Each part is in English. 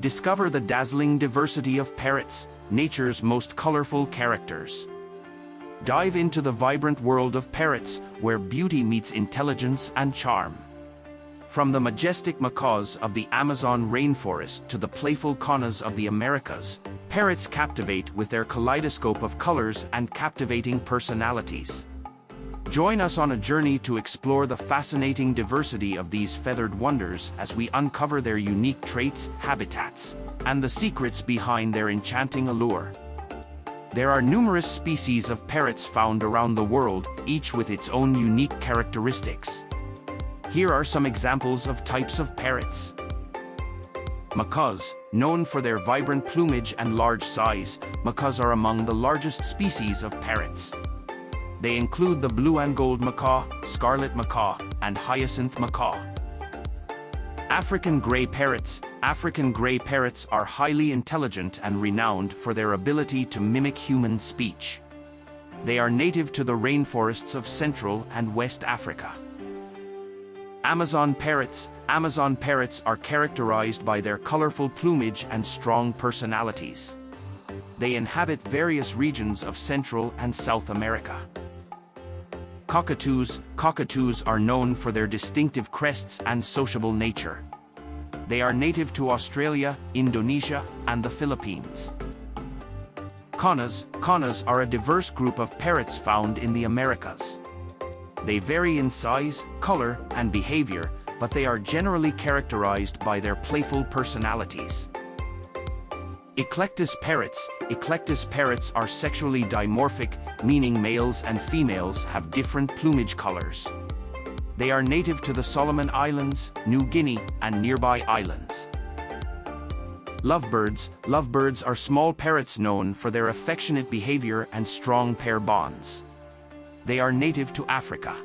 Discover the dazzling diversity of parrots, nature's most colorful characters. Dive into the vibrant world of parrots, where beauty meets intelligence and charm. From the majestic macaws of the Amazon rainforest to the playful connas of the Americas, parrots captivate with their kaleidoscope of colors and captivating personalities. Join us on a journey to explore the fascinating diversity of these feathered wonders as we uncover their unique traits, habitats, and the secrets behind their enchanting allure. There are numerous species of parrots found around the world, each with its own unique characteristics. Here are some examples of types of parrots. Macaws, known for their vibrant plumage and large size, macaws are among the largest species of parrots. They include the blue and gold macaw, scarlet macaw, and hyacinth macaw. African gray parrots. African gray parrots are highly intelligent and renowned for their ability to mimic human speech. They are native to the rainforests of Central and West Africa. Amazon parrots. Amazon parrots are characterized by their colorful plumage and strong personalities. They inhabit various regions of Central and South America. Cockatoos. Cockatoos are known for their distinctive crests and sociable nature. They are native to Australia, Indonesia, and the Philippines. Connas. Connas are a diverse group of parrots found in the Americas. They vary in size, color, and behavior, but they are generally characterized by their playful personalities. Eclectus parrots. Eclectus parrots are sexually dimorphic, meaning males and females have different plumage colors. They are native to the Solomon Islands, New Guinea, and nearby islands. Lovebirds. Lovebirds are small parrots known for their affectionate behavior and strong pair bonds. They are native to Africa.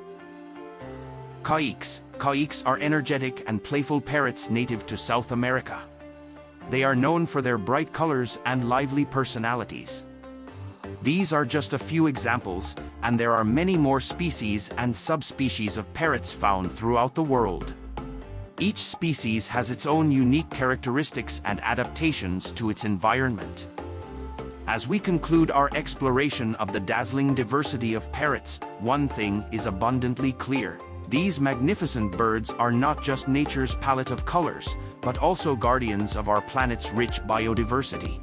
Caiques. Caiques are energetic and playful parrots native to South America. They are known for their bright colors and lively personalities. These are just a few examples, and there are many more species and subspecies of parrots found throughout the world. Each species has its own unique characteristics and adaptations to its environment. As we conclude our exploration of the dazzling diversity of parrots, one thing is abundantly clear. These magnificent birds are not just nature's palette of colors, but also guardians of our planet's rich biodiversity.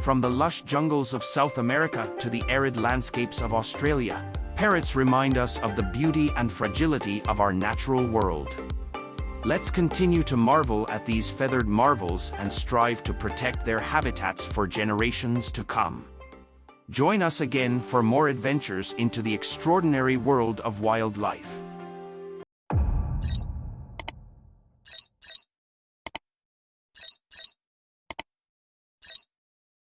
From the lush jungles of South America to the arid landscapes of Australia, parrots remind us of the beauty and fragility of our natural world. Let's continue to marvel at these feathered marvels and strive to protect their habitats for generations to come. Join us again for more adventures into the extraordinary world of wildlife.